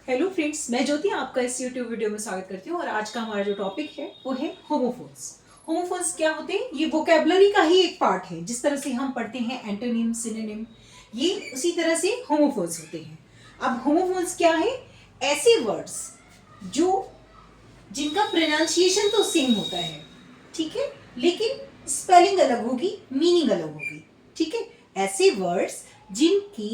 Hello friends, मैं ज्योति आपका इस यूट्यूब वीडियो में स्वागत करती हूँ। और आज का हमारा जो टॉपिक है वो है होमोफोन्स। होमोफोन्स क्या होते हैं? ये वोकेबलरी का ही एक पार्ट है। जिस तरह से हम पढ़ते हैं एंटोनिम, सिनोनिम, ये उसी तरह से होमोफोन्स होते हैं। अब होमोफोन्स क्या है? ऐसे वर्ड्स जो जिनका प्रोनाउंसिएशन तो सेम होता है, ठीक है, लेकिन स्पेलिंग अलग होगी, मीनिंग अलग होगी, ठीक है। ऐसे वर्ड्स जिनकी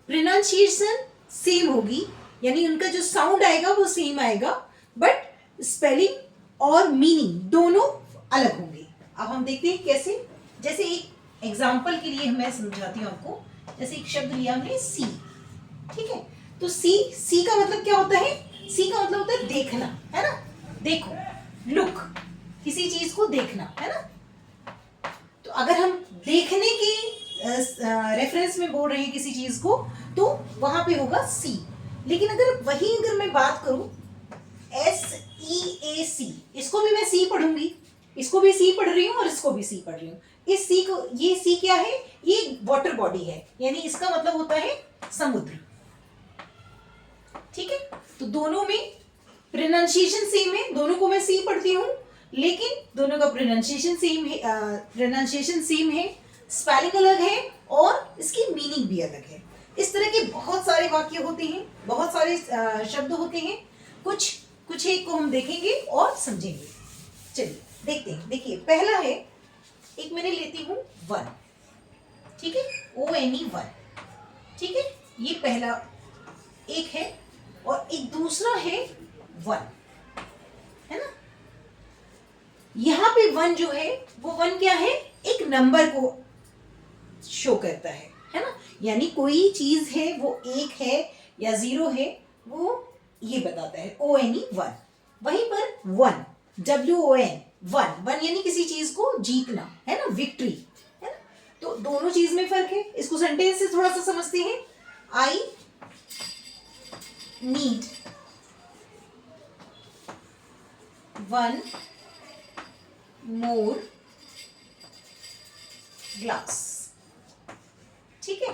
प्रोनाउंसिएशन सेम होगी, यानी उनका जो साउंड आएगा वो सेम आएगा, बट स्पेलिंग और मीनिंग दोनों अलग होंगे। अब हम देखते हैं कैसे। जैसे एक एग्जांपल के लिए मैं समझाती हूँ आपको। जैसे एक शब्द लिया हमने सी, ठीक है। तो सी सी का मतलब क्या होता है? सी का मतलब होता है देखना, है ना। देखो, लुक, किसी चीज को देखना, है ना। तो अगर हम देखने की रेफरेंस में बोल रहे हैं किसी चीज को, तो वहां पे होगा सी। लेकिन अगर मैं बात करूं SEAC, इसको भी मैं सी पढ़ूंगी, इसको भी सी पढ़ रही हूँ और इसको भी सी पढ़ रही हूँ। इस सी को, ये सी क्या है? ये वाटर बॉडी है, यानी इसका मतलब होता है समुद्र, ठीक है। तो दोनों में प्रोनाउंसिएशन सेम है, दोनों को मैं सी पढ़ती हूँ, लेकिन दोनों का प्रोनाउंसिएशन सेम है, स्पेलिंग अलग है और इसकी मीनिंग भी अलग है। इस तरह के बहुत सारे वाक्य होते हैं, बहुत सारे शब्द होते हैं। कुछ कुछ एक को हम देखेंगे और समझेंगे। चलिए देखते हैं। देखिए, पहला है, एक मैंने लेती हूँ वन, ठीक है, ONE, वन, ठीक है। ये पहला एक है, और एक दूसरा है वन, है ना। यहां पे वन जो है वो वन क्या है? एक नंबर को शो करता है ना। यानी कोई चीज है वो एक है या जीरो है, वो ये बताता है। ONE, one. वहीं पर वन, WON, वन, वन यानी किसी चीज को जीतना, है ना, विक्ट्री, है ना। तो दोनों चीज में फर्क है। इसको सेंटेंस से थोड़ा सा समझते हैं। I need one more glass, ठीक है।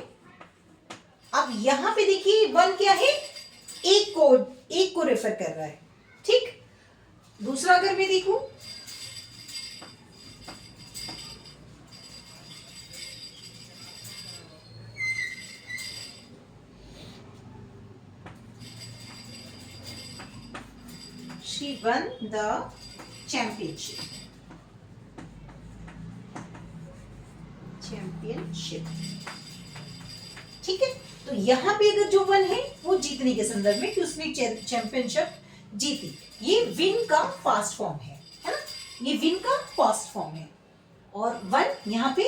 अब यहां पे देखिए, वन क्या है? एक को रेफर कर रहा है, ठीक। दूसरा अगर मैं देखूं, she won the championship, ठीक है। तो यहां पे अगर जो वन है वो जीतने के संदर्भ में, कि उसने चैंपियनशिप जीती, ये विन का पास्ट फॉर्म है ना। ये विन का पास्ट फॉर्म है। और वन यहाँ पे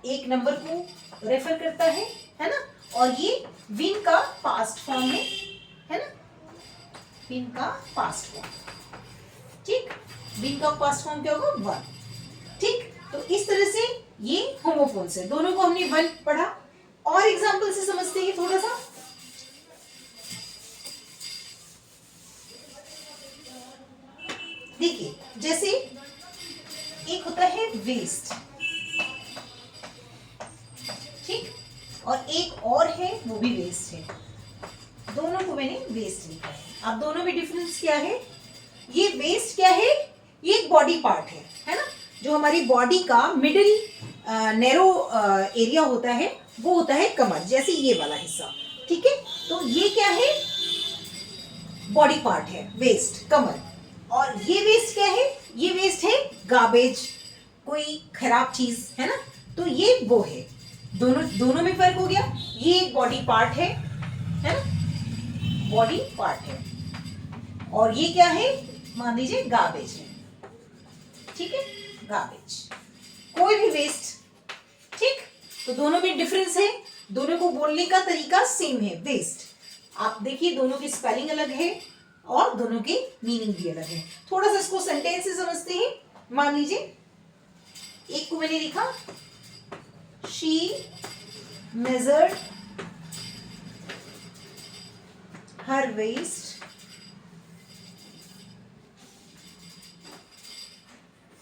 एक नंबर को रेफर करता है ना। और ये विन का पास्ट फॉर्म है ना। विन का पास्ट फॉर्म, ठीक। विन का पास्ट फॉर्म क्या होगा? वन, ठीक। तो इस तरह से ये होमोफोन्स है। दोनों को हमने वन पढ़ा। और एग्जांपल से समझते हैं थोड़ा सा। देखिए, जैसे एक होता है वेस्ट, ठीक, और एक और है वो भी वेस्ट है। दोनों को मैंने वेस्ट लिखा है। अब दोनों में डिफरेंस क्या है? ये वेस्ट क्या है? ये एक बॉडी पार्ट है ना। जो हमारी बॉडी का मिडिल नैरो एरिया होता है वो होता है कमर, जैसे ये वाला हिस्सा, ठीक है। तो ये क्या है? बॉडी पार्ट है वेस्ट, कमर। और ये वेस्ट क्या है? ये वेस्ट है गार्बेज, कोई खराब चीज, है ना। तो ये वो है। दोनों में फर्क हो गया। ये एक बॉडी पार्ट है ना, बॉडी पार्ट है। और ये क्या है? मान लीजिए गार्बेज है, ठीक है, गार्बेज, कोई भी वेस्ट, ठीक। तो दोनों में डिफरेंस है, दोनों को बोलने का तरीका सेम है, वेस्ट। आप देखिए, दोनों की स्पेलिंग अलग है और दोनों की मीनिंग भी अलग है। थोड़ा सा इसको सेंटेंस से समझते हैं। मान लीजिए, एक को मैंने लिखा, she measured her waist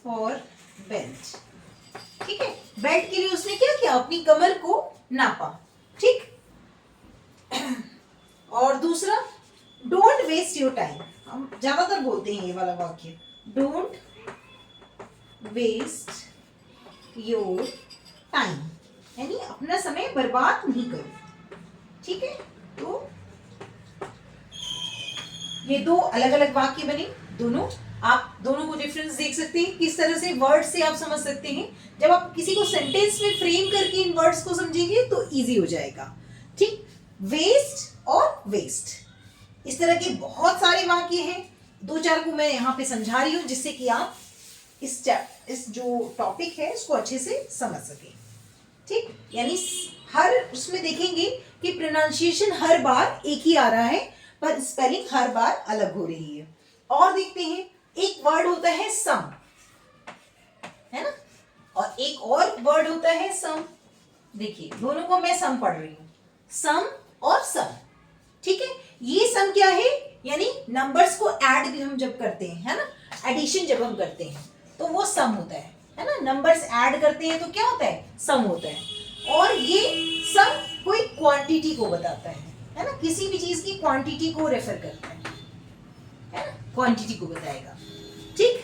for belt, ठीक है। बेल्ट के लिए उसने क्या किया? अपनी कमर को नापा, ठीक। और दूसरा, डोंट वेस्ट योर टाइम, हम ज्यादातर बोलते हैं ये वाला वाक्य, डोंट वेस्ट योर टाइम, यानी अपना समय बर्बाद नहीं करो। ठीक है, तो ये दो अलग अलग वाक्य बने, दोनों आप दोनों को डिफरेंस देख सकते हैं, किस तरह से वर्ड से आप समझ सकते हैं। जब आप किसी को सेंटेंस में फ्रेम करके इन वर्ड्स को समझेंगे तो इजी हो जाएगा। ठीक, वेस्ट और वेस्ट, इस तरह के बहुत सारे वाक्य हैं, दो चार को मैं यहाँ पे समझा रही हूँ जिससे कि आप इस जो टॉपिक है उसको अच्छे से समझ सके। ठीक, यानी हर उसमें देखेंगे कि प्रोनाउंसिएशन हर बार एक ही आ रहा है पर स्पेलिंग हर बार अलग हो रही है। और देखते हैं, एक वर्ड होता है सम, है ना, और एक और वर्ड होता है सम। देखिए दोनों को मैं सम पढ़ रही हूं, सम और सम। ठीक है, ये सम क्या है, यानी नंबर्स को ऐड हम जब करते हैं, है ना, एडिशन जब हम करते हैं तो वो सम होता है ना, नंबर्स ऐड करते हैं तो क्या होता है, सम होता है। और ये सम कोई क्वांटिटी को बताता है ना, किसी भी चीज की क्वांटिटी को रेफर करता है ना, क्वांटिटी को बताएगा। ठीक,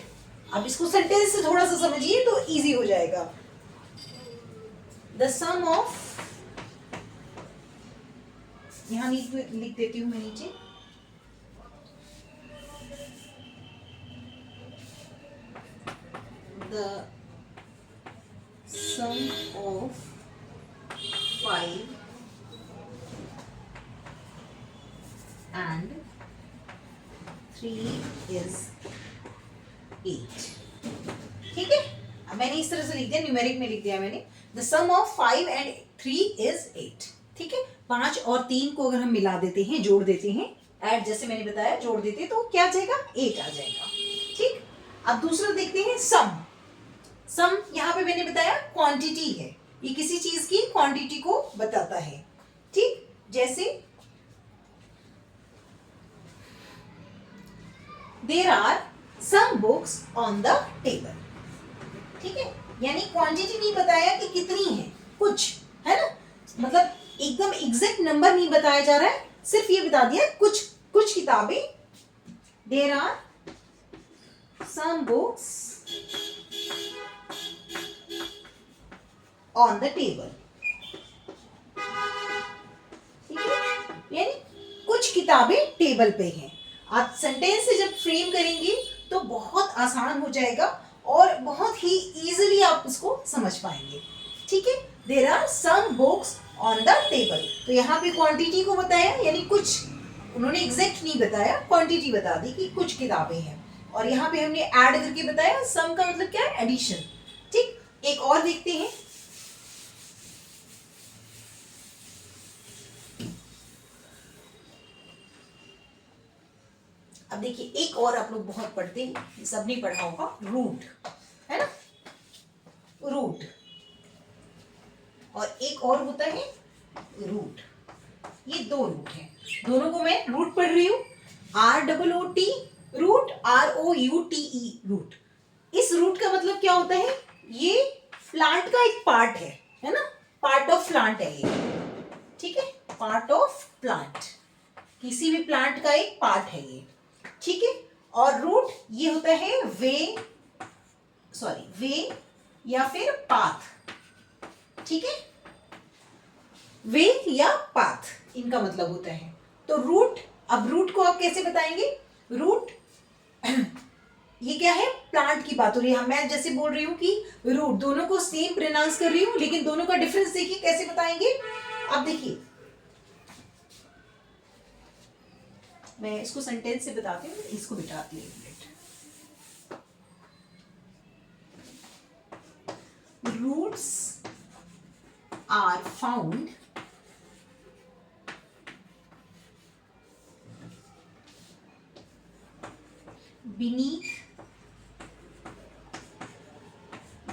अब इसको सेंटेंस से थोड़ा सा समझिए तो इजी हो जाएगा। द सम ऑफ, यहां लिख देती हूं मैं नीचे, the some of 5 and 3 is 8। ठीक है, अब मैंने इस तरह से लिख दिया, न्यूमेरिक में लिख दिया मैंने, the some of 5 and 3 is 8। ठीक है, 5 और 3 को अगर हम मिला देते हैं, जोड़ देते हैं, ऐड जैसे मैंने बताया जोड़ देते हैं तो क्या आ जाएगा, 8 आ जाएगा। ठीक, अब दूसरा देखते हैं सम। सम यहाँ पे मैंने बताया क्वांटिटी है, ये किसी चीज की क्वांटिटी को बताता है। ठीक, जैसे there are some books on the table. ठीक है, यानी क्वांटिटी नहीं बताया कि कितनी है, कुछ, है ना, मतलब एकदम एग्जैक्ट नंबर नहीं बताया जा रहा है, सिर्फ ये बता दिया कुछ कुछ किताबें, there are some books on the table. ठीक है, यानी कुछ किताबें टेबल पे हैं। आप सेंटेंस से जब फ्रेम करेंगे तो बहुत आसान हो जाएगा और बहुत ही इजीली आप इसको समझ पाएंगे। ठीक है, there are some books on the table, तो यहाँ पे क्वांटिटी को बताया, यानी कुछ, उन्होंने एग्जैक्ट नहीं बताया, क्वांटिटी बता दी कि कुछ किताबें हैं, और यहाँ पे हमने ऐड करके बताया, सम का मतलब क्या है, एडिशन। ठीक, एक और देखते हैं, अब देखिए एक और आप लोग बहुत पढ़ते हैं, सबने पढ़ा होगा, रूट, है ना, रूट, और एक और होता है रूट। ये दो रूट हैं, दोनों को मैं रूट पढ़ रही हूँ, ROOT रूट, ROUTE रूट। इस रूट का मतलब क्या होता है, ये प्लांट का एक पार्ट है ना, पार्ट ऑफ प्लांट है ये। ठीक है, पार्ट ऑफ प्लांट, किसी भी प्लांट का एक पार्ट है ये। ठीक है, और रूट ये होता है वे या फिर पाथ। ठीक है, वे या पाथ इनका मतलब होता है। तो रूट, अब रूट को आप कैसे बताएंगे, रूट ये क्या है, प्लांट की बात हो रही है, मैं जैसे बोल रही हूँ कि रूट, दोनों को सेम प्रोनाउंस कर रही हूँ लेकिन दोनों का डिफरेंस देखिए कैसे बताएंगे। अब देखिए मैं इसको सेंटेंस से बताती हूँ, इसको बिठाती हूँ एक minute. Roots are found beneath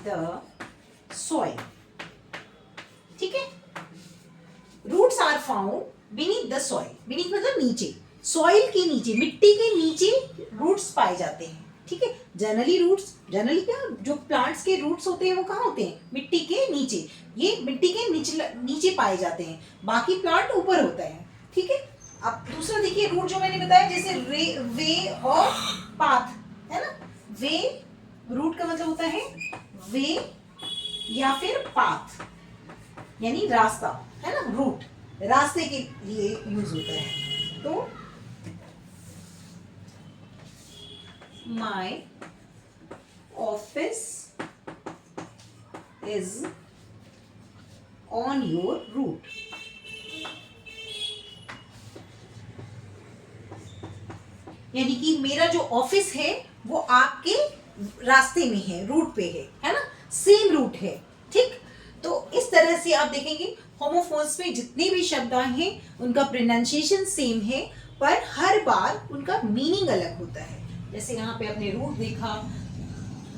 the soil। ठीक है, roots are found beneath the soil, beneath मतलब नीचे, सॉइल के नीचे, मिट्टी के नीचे रूट्स पाए जाते हैं। ठीक है, जनरली रूट्स, जनरली क्या, जो प्लांट्स के रूट्स होते हैं वो कहाँ होते हैं, मिट्टी के नीचे, ये मिट्टी के नीचे पाए जाते हैं, बाकी प्लांट ऊपर होता है। ठीक है, अब दूसरा देखिए देखिए रूट जो मैंने बताया, जैसे वे और पाथ, है ना। वे, रूट का मतलब होता है वे या फिर पाथ, यानी रास्ता, है ना। रूट रास्ते के लिए यूज होता है। तो my office is on your route. यानी कि मेरा जो ऑफिस है वो आपके रास्ते में है, रूट पे है ना, सेम रूट है। ठीक, तो इस तरह से आप देखेंगे होमोफोन्स में जितने भी शब्द आए हैं उनका प्रोनाउंसिएशन सेम है, पर हर बार उनका मीनिंग अलग होता है। जैसे यहाँ पे आपने रूट देखा,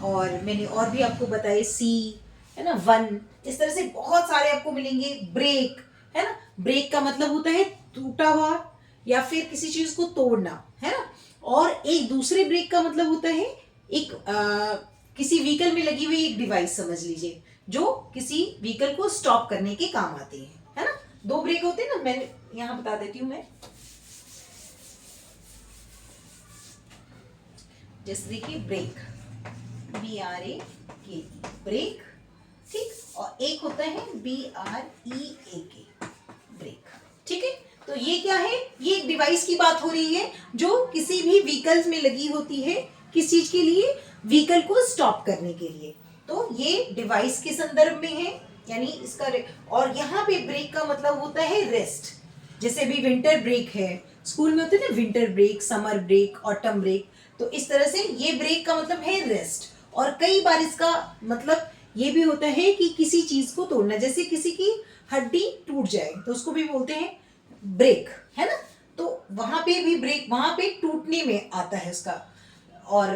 और मैंने और भी आपको बताए सी, है ना, वन, इस तरह से बहुत सारे आपको मिलेंगे। ब्रेक, है ना, ब्रेक का मतलब होता है टूटा हुआ या फिर किसी चीज को तोड़ना, है ना। और एक दूसरे ब्रेक का मतलब होता है एक किसी व्हीकल में लगी हुई एक डिवाइस समझ लीजिए, जो किसी व्हीकल को स्टॉप करने के काम आती है ना। दो ब्रेक होते हैं ना, मैं यहाँ बता देती हूँ। मैं जैसे देखिए ब्रेक, BRAK, ब्रेक, ठीक, और एक होता है BREAK, ब्रेक। ठीक है, तो ये क्या है, ये एक डिवाइस की बात हो रही है जो किसी भी व्हीकल्स में लगी होती है, किस चीज के लिए, व्हीकल को स्टॉप करने के लिए। तो ये डिवाइस के संदर्भ में है, यानी इसका और यहाँ पे ब्रेक का मतलब होता है रेस्ट। जैसे भी विंटर ब्रेक है, स्कूल में होते हैं ना winter break, summer break, autumn break, तो इस तरह से ये ब्रेक का मतलब है रेस्ट। और कई बार इसका मतलब ये भी होता है कि किसी चीज को तोड़ना, जैसे किसी की हड्डी टूट जाए तो उसको भी बोलते हैं ब्रेक, है ना। तो वहां पे भी ब्रेक, वहां पे टूटने में आता है उसका, और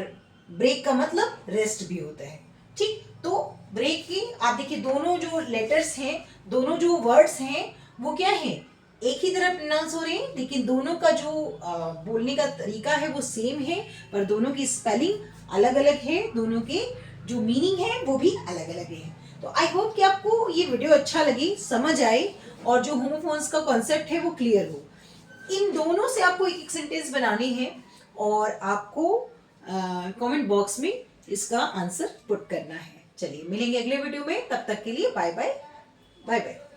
ब्रेक का मतलब रेस्ट भी होता है। ठीक, तो ब्रेक की आप देखिए दोनों जो लेटर्स हैं, दोनों जो वर्ड्स हैं वो क्या है, एक ही तरह प्रोनाउंस हो रहे हैं, लेकिन दोनों का जो बोलने का तरीका है वो सेम है, पर दोनों की स्पेलिंग अलग अलग है, दोनों के जो मीनिंग है वो भी अलग अलग है। तो आई होप कि आपको ये वीडियो अच्छा लगी, समझ आए, और जो होमोफोन्स का कॉन्सेप्ट है वो क्लियर हो। इन दोनों से आपको एक एक सेंटेंस बनाने हैं, और आपको कमेंट बॉक्स में इसका आंसर पुट करना है। चलिए मिलेंगे अगले वीडियो में, तब तक के लिए बाय बाय, बाय बाय।